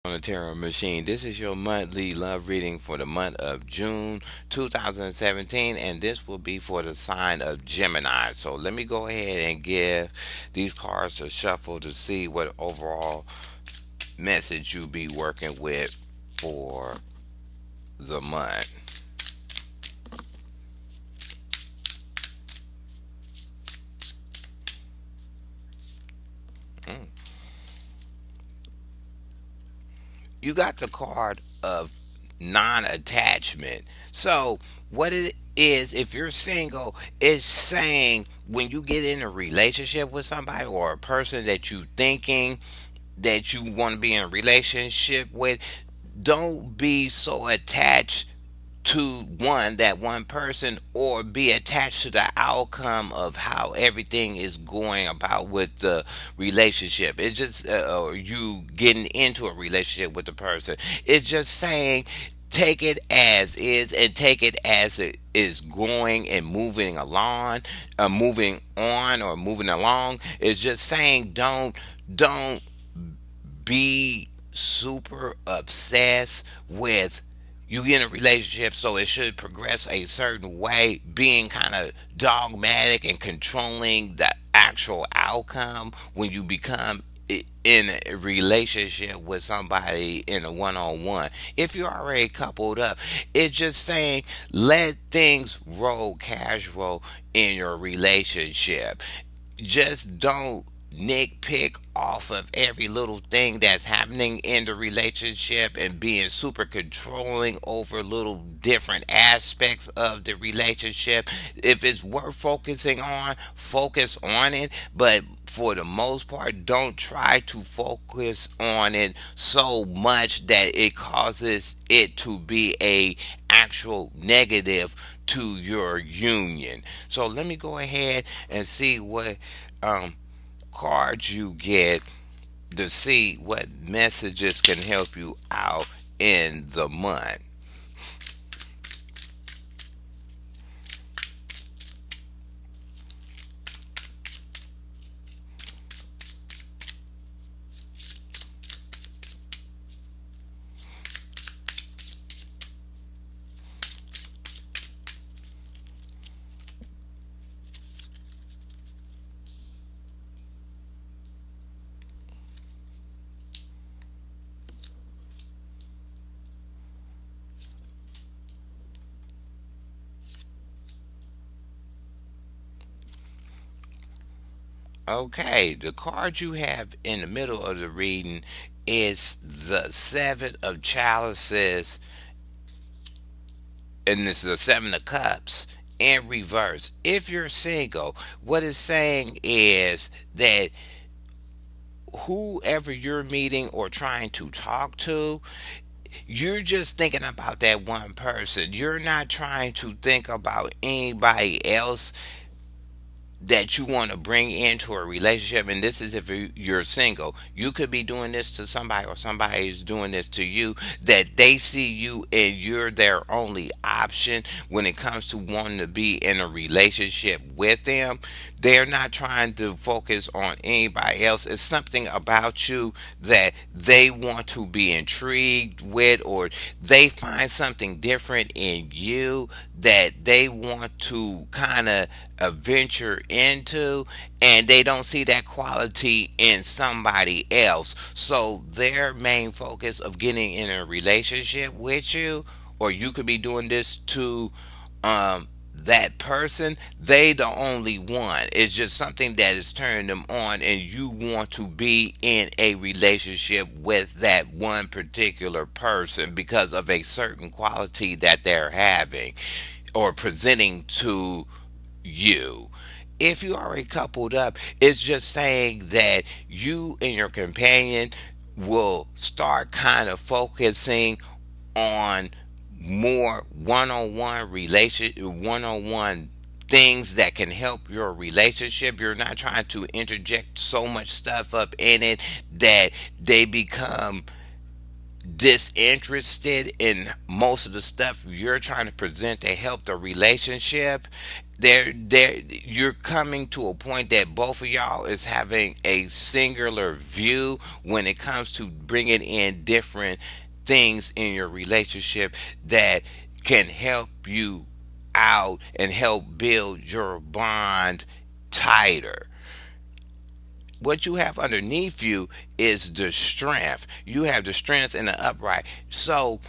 On the Tarot Machine. This is your monthly love reading for the month of June 2017, and this will be for the sign of Gemini. So let me go ahead and give these cards a shuffle to see what overall message you'll be working with for the month. Mm. You got the card of non-attachment. So what it is, if you're single, it's saying when you get in a relationship with somebody or a person that you thinking that you want to be in a relationship with, don't be so attached to that one person, or be attached to the outcome of how everything is going about with the relationship. It's just or you getting into a relationship with the person. It's just saying take it as is and take it as it is going and moving along, moving on or moving along. It's just saying don't be super obsessed with you get in a relationship, so it should progress a certain way, being kind of dogmatic and controlling the actual outcome when you become in a relationship with somebody in a one-on-one. If you're already coupled up, it's just saying let things roll casual in your relationship. Just don't nitpick off of every little thing that's happening in the relationship and being super controlling over little different aspects of the relationship. If it's worth focusing on, focus on it, but for the most part, don't try to focus on it so much that it causes it to be a actual negative to your union. So let me go ahead and see what um, cards you get to see what messages can help you out in the month. Okay, the card you have in the middle of the reading is the Seven of Chalices, and this is the Seven of Cups in reverse. If you're single, what it's saying is that whoever you're meeting or trying to talk to, you're just thinking about that one person. You're not trying to think about anybody else that you want to bring into a relationship. And this is if you're single. You could be doing this to somebody, or somebody is doing this to you, that they see you and you're their only option when it comes to wanting to be in a relationship with them. They're not trying to focus on anybody else. It's something about you that they want to be intrigued with, or they find something different in you that they want to kind of venture into, and they don't see that quality in somebody else. So their main focus of getting in a relationship with you, or you could be doing this to that person, they the only one. It's just something that is turning them on, and you want to be in a relationship with that one particular person because of a certain quality that they're having or presenting to you. If you already coupled up, it's just saying that you and your companion will start kind of focusing on more one-on-one one-on-one things that can help your relationship. You're not trying to interject so much stuff up in it that they become disinterested in most of the stuff you're trying to present to help the relationship. there you're coming to a point that both of y'all is having a singular view when it comes to bringing in different things in your relationship that can help you out and help build your bond tighter. What you have underneath you is the strength. You have the strength in the upright. So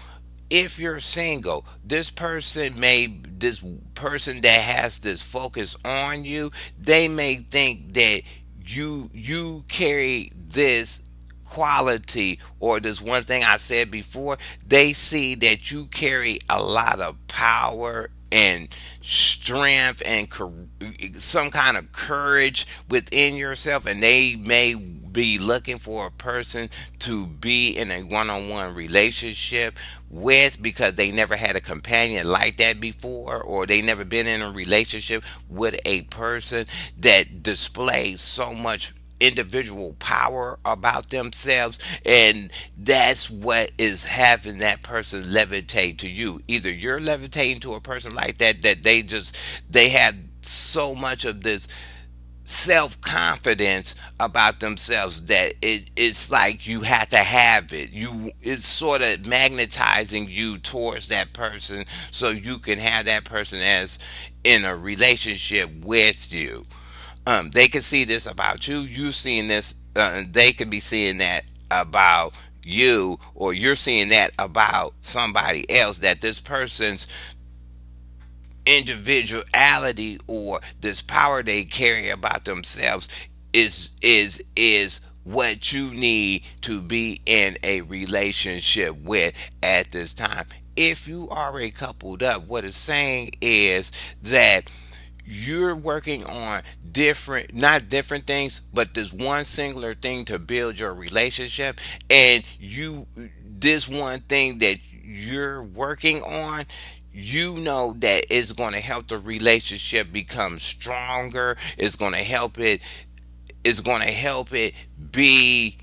if you're single, this person that has this focus on you, they may think that you carry this quality, or this one thing I said before, they see that you carry a lot of power and strength and some kind of courage within yourself, and they may be looking for a person to be in a one-on-one relationship with, because they never had a companion like that before, or they never been in a relationship with a person that displays so much individual power about themselves. And that's what is having that person levitate to you. Either you're levitating to a person like that, that they have so much of this self confidence about themselves that it's like you have to have it. It's sort of magnetizing you towards that person, so you can have that person as in a relationship with you. They can see this about you. You seeing this. They could be seeing that about you, or you're seeing that about somebody else. That this person's individuality, or this power they carry about themselves, is what you need to be in a relationship with at this time. If you already coupled up, what it's saying is that you're working on different, not different things, but this one singular thing to build your relationship. And this one thing that you're working on, you know that it's going to help the relationship become stronger. It's going to help it be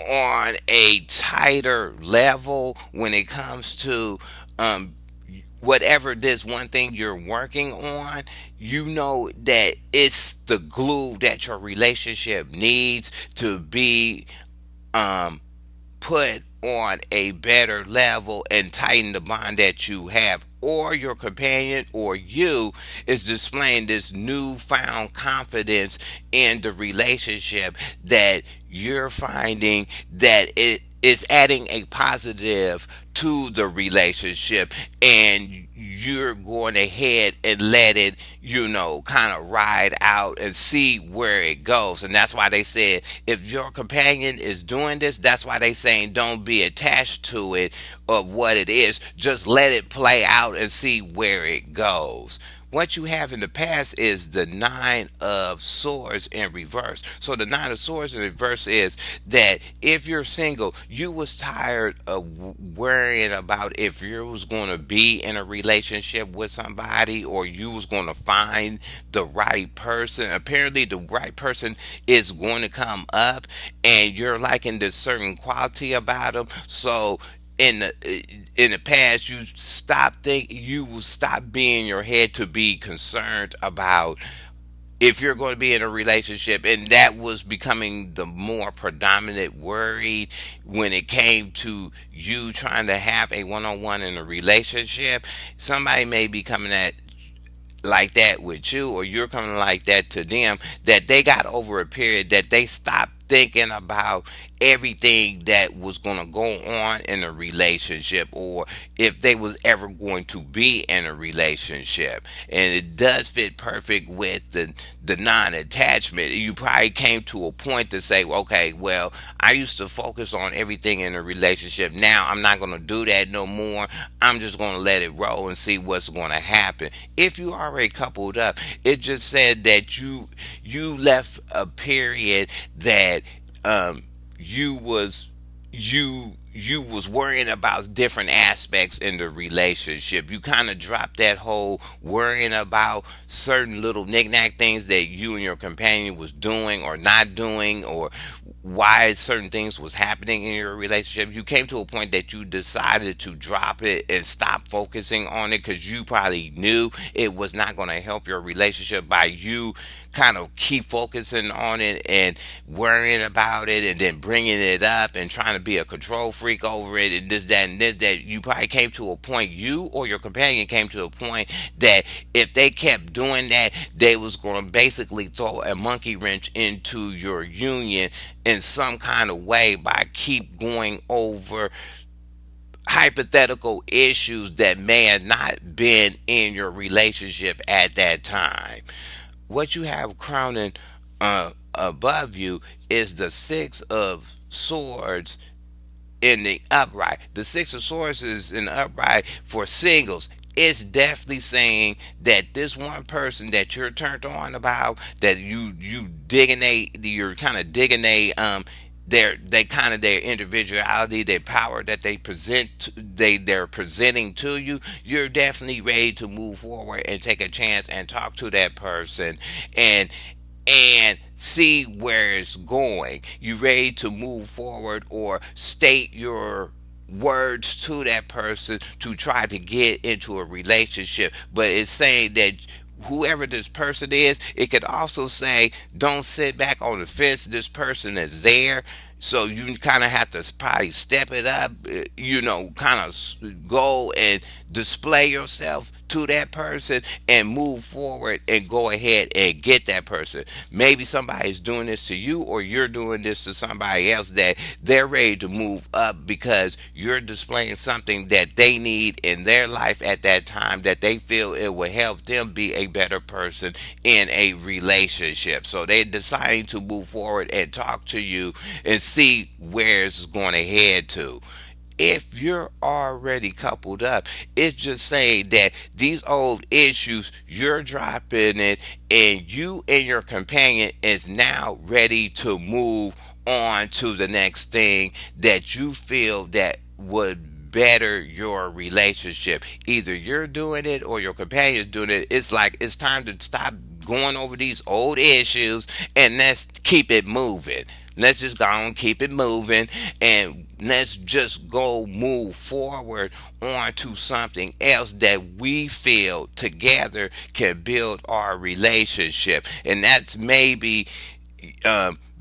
on a tighter level when it comes to um whatever this one thing you're working on. You know that it's the glue that your relationship needs to be um put on a better level and tighten the bond that you have, or your companion or you is displaying this newfound confidence in the relationship, that you're finding that it is adding a positive to the relationship, and you're going ahead and let it, kind of ride out and see where it goes. And that's why they said, if your companion is doing this, that's why they saying don't be attached to it, of what it is. Just let it play out and see where it goes. What you have in the past is the nine of swords in reverse. So the nine of swords in reverse is that if you're single, you was tired of worrying about if you was going to be in a relationship with somebody, or you was going to find the right person. Apparently the right person is going to come up, and you're liking this certain quality about them. So in the past, you will stop being in your head to be concerned about if you're going to be in a relationship, and that was becoming the more predominant worry when it came to you trying to have a one-on-one in a relationship. Somebody may be coming at like that with you, or you're coming like that to them, that they got over a period that they stopped thinking about everything that was going to go on in a relationship, or if they was ever going to be in a relationship. And it does fit perfect with the non-attachment. You probably came to a point to say, okay, well, I used to focus on everything in a relationship. Now I'm not going to do that no more. I'm just going to let it roll and see what's going to happen. If you already coupled up, it just said that you left a period that you was you was worrying about different aspects in the relationship. You kind of dropped that whole worrying about certain little knickknack things that you and your companion was doing or not doing, or why certain things was happening in your relationship. You came to a point that you decided to drop it and stop focusing on it because you probably knew it was not going to help your relationship by you kind of keep focusing on it and worrying about it and then bringing it up and trying to be a control freak over it and this that and this that. You probably came to a point, you or your companion came to a point that if they kept doing that, they was going to basically throw a monkey wrench into your union in some kind of way by keep going over hypothetical issues that may have not been in your relationship at that time. What you have crowning above you is the Six of Swords in the upright. The Six of Swords is in the upright for singles. It's definitely saying that this one person that you're turned on about, that you digging you're kind of digging they kind of their individuality, their power that they they're presenting to you. You're definitely ready to move forward and take a chance and talk to that person and see where it's going. You ready to move forward or state your words to that person to try to get into a relationship. But it's saying that whoever this person is, it could also say, don't sit back on the fence. This person is there. So you kind of have to probably step it up, kind of go and display yourself to that person and move forward and go ahead and get that person. Maybe somebody's doing this to you or you're doing this to somebody else that they're ready to move up because you're displaying something that they need in their life at that time that they feel it will help them be a better person in a relationship. So they're deciding to move forward and talk to you and see where it's going to head to. If you're already coupled up, it's just saying that these old issues, you're dropping it, and you and your companion is now ready to move on to the next thing that you feel that would better your relationship. Either you're doing it or your companion's doing it. It's like it's time to stop going over these old issues and let's keep it moving. Let's just go and keep it moving and let's just go move forward onto something else that we feel together can build our relationship. And that's maybe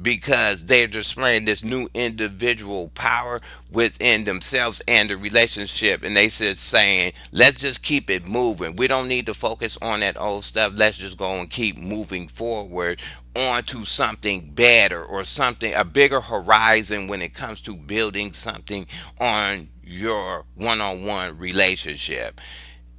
because they're displaying this new individual power within themselves and the relationship. And they said saying, let's just keep it moving. We don't need to focus on that old stuff. Let's just go and keep moving forward onto something better or something, a bigger horizon when it comes to building something on your one-on-one relationship.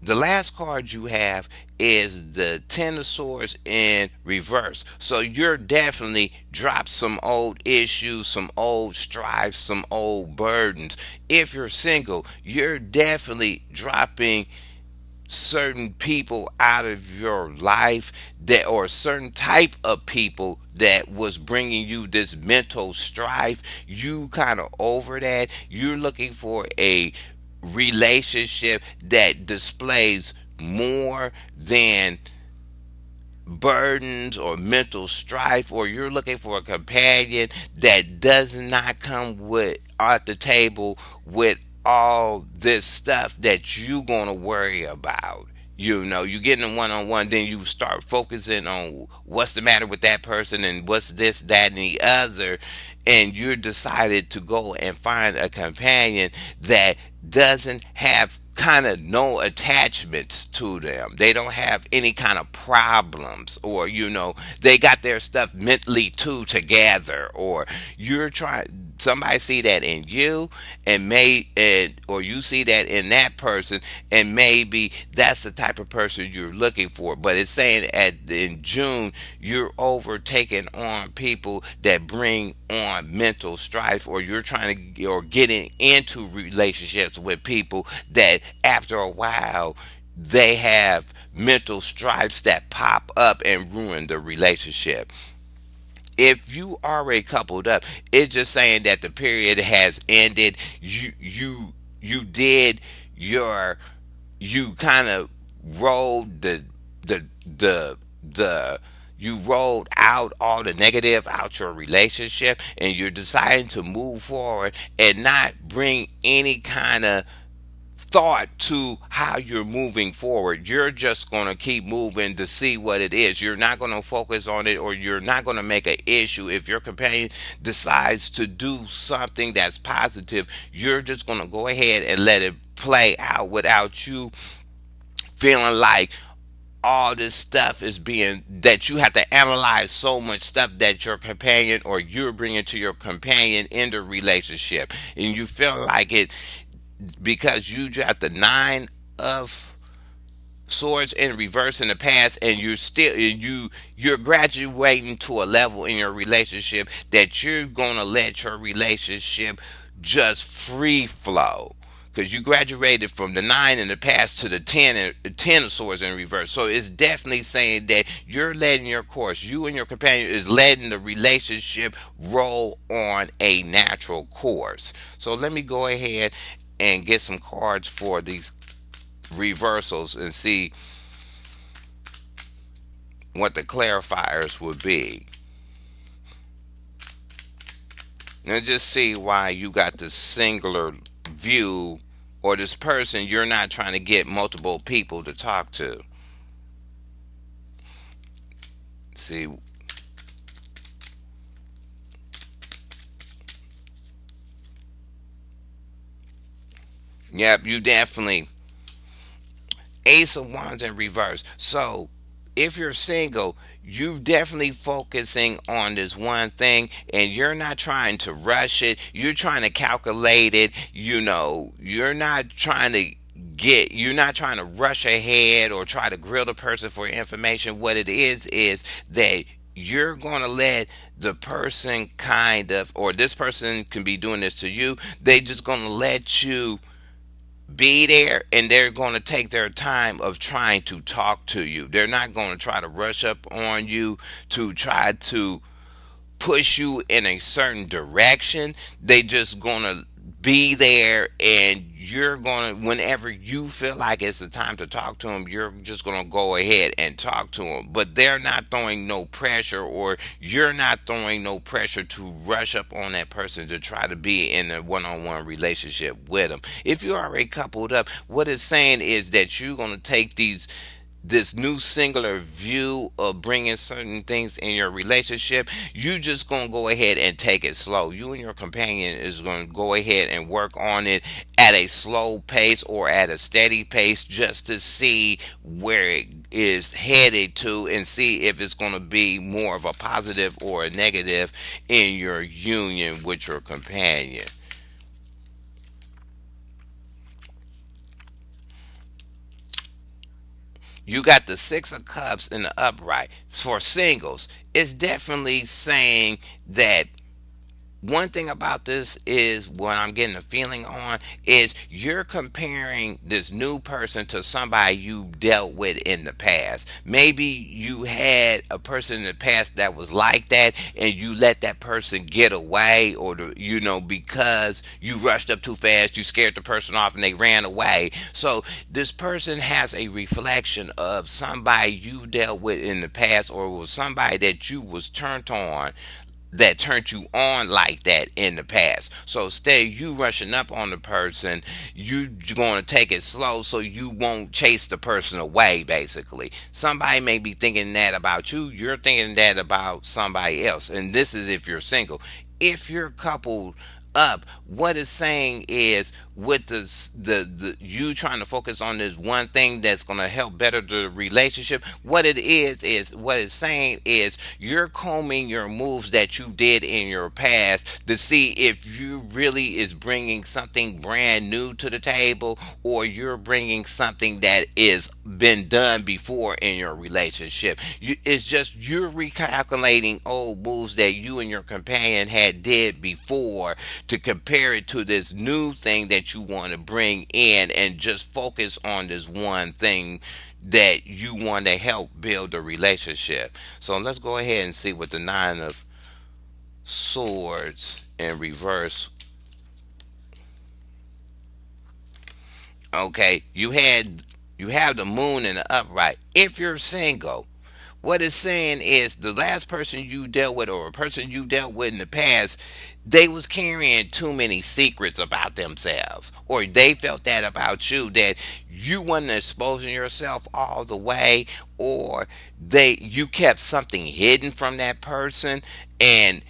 The last card you have is the Ten of Swords in reverse. So you're definitely dropped some old issues, some old strife, some old burdens. If you're single, you're definitely dropping certain people out of your life that or certain type of people that was bringing you this mental strife. You kind of over that. You're looking for a relationship that displays more than burdens or mental strife, or you're looking for a companion that does not come with at the table with all this stuff that you gonna worry about. You get in a one-on-one, then you start focusing on what's the matter with that person and what's this, that, and the other, and you're decided to go and find a companion that doesn't have kind of no attachments to them. They don't have any kind of problems, or they got their stuff mentally too together, or you're trying somebody see that in you or you see that in that person, and maybe that's the type of person you're looking for. But it's saying in June you're overtaking on people that bring on mental strife, or you're trying to or getting into relationships with people that after a while they have mental strifes that pop up and ruin the relationship. If you already coupled up, it's just saying that the period has ended. You did your you kind of rolled the You rolled out all the negative out your relationship, and you're deciding to move forward and not bring any kind of thought to how you're moving forward. You're just going to keep moving to see what it is. You're not going to focus on it, or you're not going to make an issue. If your companion decides to do something that's positive, you're just going to go ahead and let it play out without you feeling like all this stuff is being, that you have to analyze so much stuff that your companion or you're bringing to your companion in the relationship, and you feel like it because you got the nine of swords in reverse in the past, and you're graduating to a level in your relationship that you're gonna let your relationship just free flow, because you graduated from the nine in the past to the 10 and 10 of swords in reverse. So it's definitely saying that you're letting your course, you and your companion is letting the relationship roll on a natural course. So let me go ahead and get some cards for these reversals and see what the clarifiers would be. And just see why you got this singular view, or this person you're not trying to get multiple people to talk to. See, yep, you definitely Ace of Wands in reverse. So if you're single, you definitely focusing on this one thing, and you're not trying to rush it. You're trying to calculate it. You're not trying to rush ahead or try to grill the person for information. What it is that you're going to let the person kind of, or this person can be doing this to you. They just going to let you be there, and they're going to take their time of trying to talk to you. They're not going to try to rush up on you to try to push you in a certain direction. They just going to be there, and you're going to, whenever you feel like it's the time to talk to them, you're just going to go ahead and talk to them. But they're not throwing no pressure, or you're not throwing no pressure to rush up on that person to try to be in a one-on-one relationship with them. If you're already coupled up, what it's saying is that you're going to take this new singular view of bringing certain things in your relationship. You just gonna go ahead and take it slow. You and your companion is gonna go ahead and work on it at a slow pace or at a steady pace, just to see where it is headed to, and see if it's going to be more of a positive or a negative in your union with your companion. You got the Six of Cups in the upright. For singles, it's definitely saying that one thing about this is, what I'm getting a feeling on is, you're comparing this new person to somebody you dealt with in the past. Maybe you had a person in the past that was like that, and you let that person get away, or because you rushed up too fast, you scared the person off and they ran away. So this person has a reflection of somebody you dealt with in the past, or was somebody that you was turned on, that turned you on like that in the past. So instead of you rushing up on the person, you going to take it slow so you won't chase the person away, basically. Somebody may be thinking that about you, you're thinking that about somebody else. And this is if you're single. If you're coupled up, what it's saying is, with the you trying to focus on this one thing that's going to help better the relationship, what it is what it's saying is, you're combing your moves that you did in your past to see if you really is bringing something brand new to the table, or you're bringing something that is been done before in your relationship. It's just you're recalculating old moves that you and your companion had did before, to compare it to this new thing that you want to bring in, and just focus on this one thing that you want to help build a relationship. So let's go ahead and see what the Nine of Swords in reverse. Okay, you have the Moon in the upright. If you're single, what it's saying is the last person you dealt with, or a person you dealt with in the past, they was carrying too many secrets about themselves, or they felt that about you, that you wasn't exposing yourself all the way, or you kept something hidden from that person, and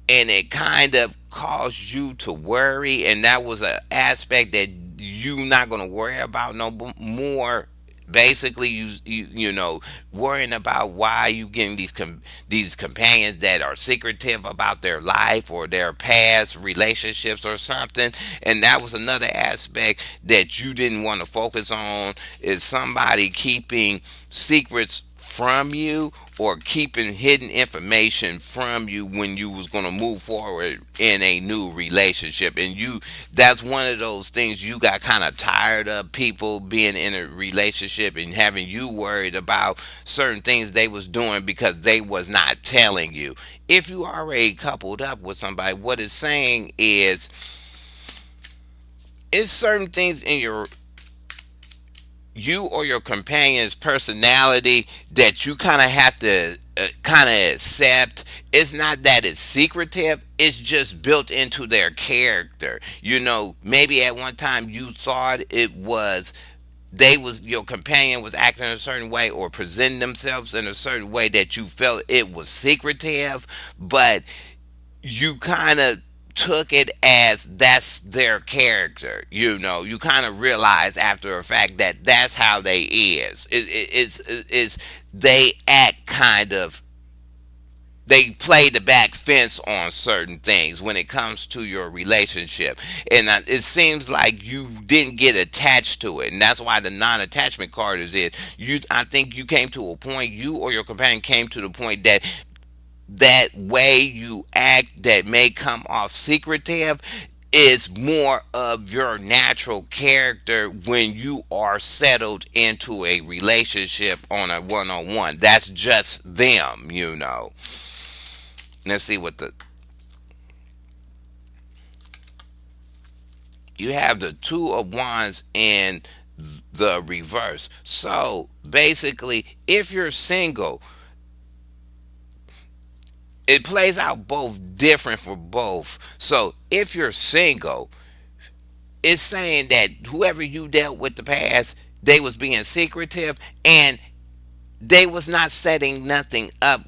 it kind of caused you to worry, and that was an aspect that you not going to worry about no more. Basically, you know, worrying about why you getting these companions that are secretive about their life or their past relationships or something. And that was another aspect that you didn't want to focus on, is somebody keeping secrets from you, or keeping hidden information from you when you was going to move forward in a new relationship. And you, that's one of those things you got kind of tired of, people being in a relationship and having you worried about certain things they was doing because they was not telling you. If you already coupled up with somebody, what it's saying is, it's certain things in you or your companion's personality that you kind of have to kind of accept. It's not that it's secretive, it's just built into their character. You know, maybe at one time you thought it was, they was, your companion was acting in a certain way or presenting themselves in a certain way that you felt it was secretive, but you kind of took it as that's their character. You know, you kind of realize after a fact that that's how they is. It's they act kind of, they play the back fence on certain things when it comes to your relationship. And it seems like you didn't get attached to it, and that's why the non-attachment card is it. You, I think you came to a point, you or your companion came to the point that that way you act that may come off secretive is more of your natural character when you are settled into a relationship on a one-on-one. That's just them, you know. Let's see what the, you have the two of wands in the reverse. So basically, if you're single, it plays out both different for both. So if you're single, it's saying that whoever you dealt with the past, they was being secretive, and they was not setting nothing up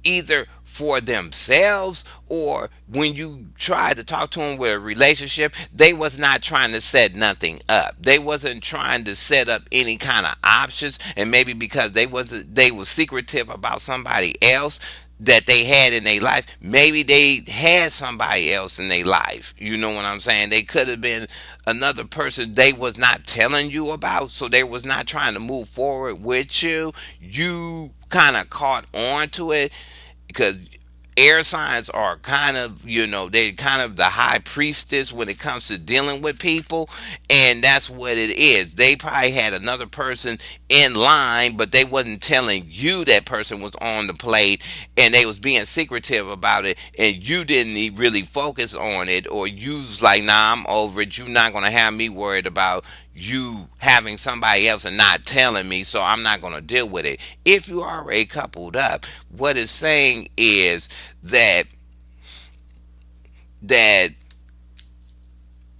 either for themselves, or when you tried to talk to them with a relationship, they was not trying to set nothing up. They wasn't trying to set up any kind of options. And maybe because they was secretive about somebody else that they had in their life, maybe they had somebody else in their life. You know what I'm saying? They could have been another person they was not telling you about, so they was not trying to move forward with you. You kind of caught on to it because air signs are kind of, you know, they kind of the high priestess when it comes to dealing with people. And that's what it is. They probably had another person in line, but they wasn't telling you that person was on the plate, and they was being secretive about it, and you didn't really focus on it, or you was like, nah, I'm over it. You're not going to have me worried about you having somebody else and not telling me, so I'm not going to deal with it. If you are already coupled up, what it's saying is that that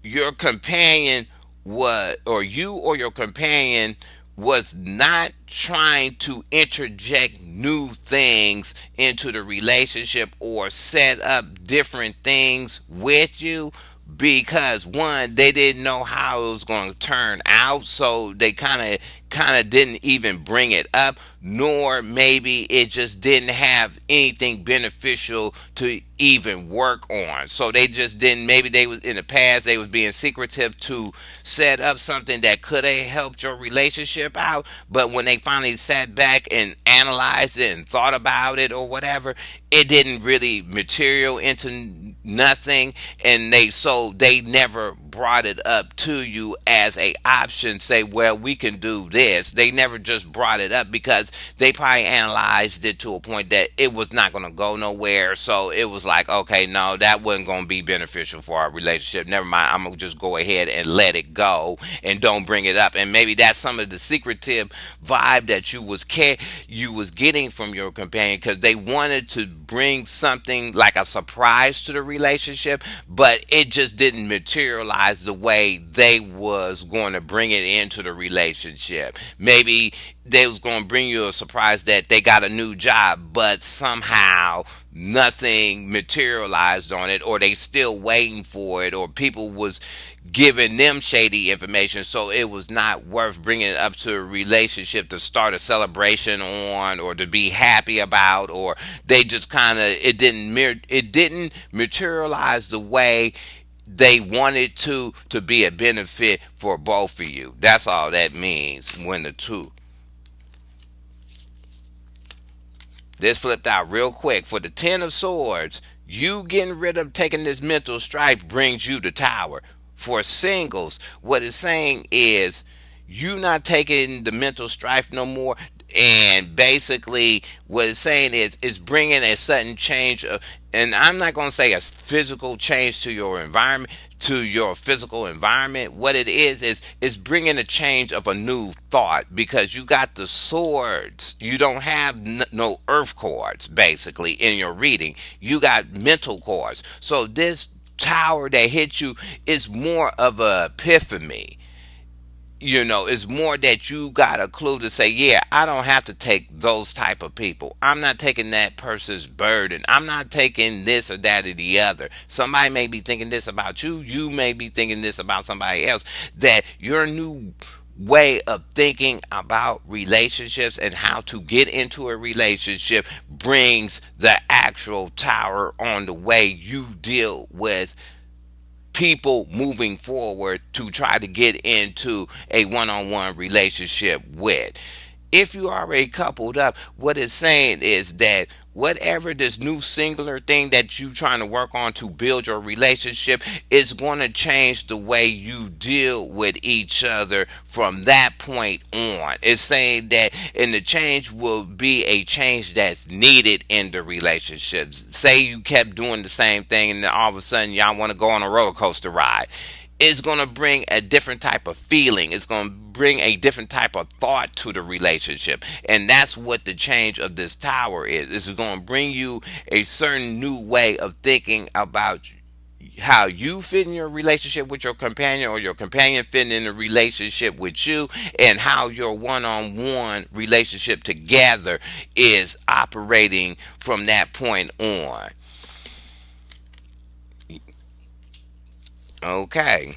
your companion was, or you or your companion was not trying to interject new things into the relationship or set up different things with you, because one, they didn't know how it was going to turn out, so they kind of didn't even bring it up, nor maybe it just didn't have anything beneficial to even work on. So they just didn't, maybe they was in the past, they was being secretive to set up something that could have helped your relationship out, but when they finally sat back and analyzed it and thought about it or whatever, it didn't really material into nothing, and they, so they never brought it up to you as a option. Say, well, we can do this. They never just brought it up because they probably analyzed it to a point that it was not going to go nowhere. So it was like, okay, no, that wasn't going to be beneficial for our relationship. Never mind. I'm gonna just go ahead and let it go and don't bring it up. And maybe that's some of the secretive vibe that you was getting from your companion, because they wanted to bring something like a surprise to the relationship, but it just didn't materialize the way they was going to bring it into the relationship. Maybe they was going to bring you a surprise that they got a new job, but somehow nothing materialized on it, or they still waiting for it, or people was giving them shady information, so it was not worth bringing it up to a relationship to start a celebration on, or to be happy about, or they just kind of, it didn't materialize the way they wanted to be a benefit for both of you. That's all that means when the two. This flipped out real quick. For the Ten of Swords, you getting rid of taking this mental strife brings you the Tower. For singles, what it's saying is you not taking the mental strife no more. And basically, what it's saying is it's bringing a sudden change of, and I'm not going to say a physical change to your environment, to your physical environment. What it is it's bringing a change of a new thought, because you got the swords. You don't have no earth cards basically in your reading. You got mental cards. So this tower that hit you is more of a epiphany. It's more that you got a clue to say, yeah, I don't have to take those type of people. I'm not taking that person's burden. I'm not taking this or that or the other. Somebody may be thinking this about you. You may be thinking this about somebody else. That your new way of thinking about relationships and how to get into a relationship brings the actual tower on the way you deal with people moving forward to try to get into a one-on-one relationship with. If you already coupled up, what it's saying is that whatever this new singular thing that you trying to work on to build your relationship is going to change the way you deal with each other from that point on. It's saying that, and the change will be a change that's needed in the relationships. Say you kept doing the same thing and then all of a sudden y'all want to go on a roller coaster ride. It's going to bring a different type of feeling. It's going to bring a different type of thought to the relationship. And that's what the change of this tower is. It's going to bring you a certain new way of thinking about how you fit in your relationship with your companion, or your companion fitting in a relationship with you, and how your one-on-one relationship together is operating from that point on. Okay.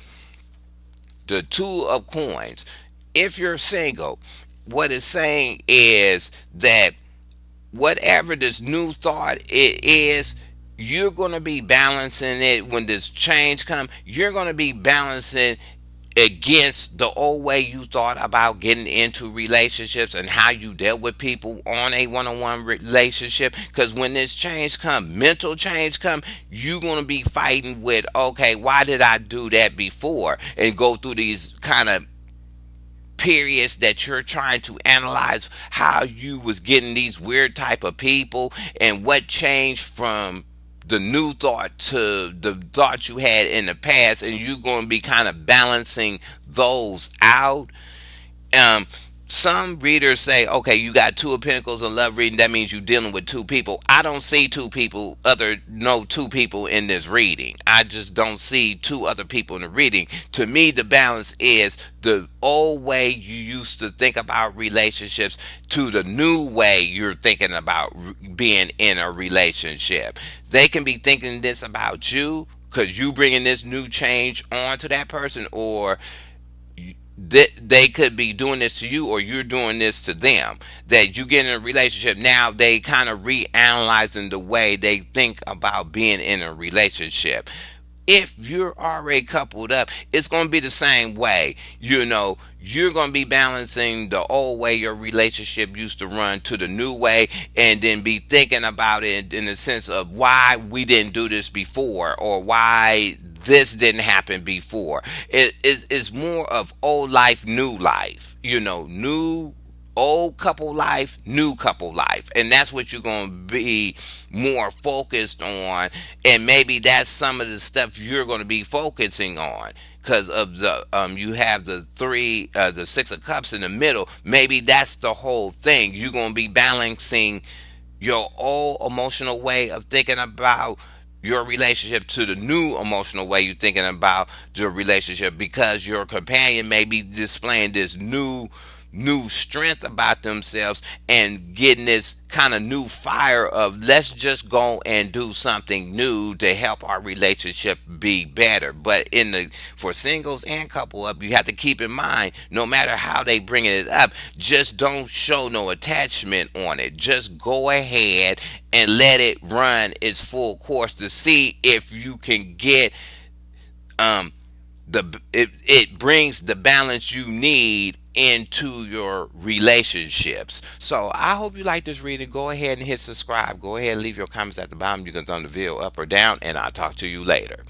The Two of Coins. If you're single, what it's saying is that whatever this new thought it is, you're going to be balancing it when this change comes. You're going to be balancing against the old way you thought about getting into relationships and how you dealt with people on a one-on-one relationship. Because when this change come, mental change come, you're going to be fighting with, okay, why did I do that before, and go through these kind of periods that you're trying to analyze how you was getting these weird type of people, and what changed from the new thought to the thought you had in the past, and you're going to be kind of balancing those out. um some readers say, okay, you got Two of Pentacles and Love reading, that means you're dealing with two people. I don't see two people in this reading. I just don't see two other people in the reading. To me, the balance is the old way you used to think about relationships to the new way you're thinking about being in a relationship. They can be thinking this about you because you bringing this new change on to that person, or they could be doing this to you, or you're doing this to them. That you get in a relationship, now they kind of reanalyzing the way they think about being in a relationship. if you're already coupled up, it's going to be the same way. You're going to be balancing the old way your relationship used to run to the new way, and then be thinking about it in the sense of why we didn't do this before, or why this didn't happen before. It's more of old life, new life. New old couple life, new couple life. And that's what you're going to be more focused on. And maybe that's some of the stuff you're going to be focusing on. Because of the you have the 6 of cups in the middle. Maybe that's the whole thing. You're going to be balancing your old emotional way of thinking about your relationship to the new emotional way you're thinking about your relationship, because your companion may be displaying this new strength about themselves and getting this kind of new fire of, let's just go and do something new to help our relationship be better. But for singles and couple up, you have to keep in mind, no matter how they bring it up, just don't show no attachment on it. Just go ahead and let it run its full course to see if you can get it brings the balance you need into your relationships. So I hope you like this reading. Go ahead and hit subscribe. Go ahead and leave your comments at the bottom. You can thumb the video up or down, and I'll talk to you later.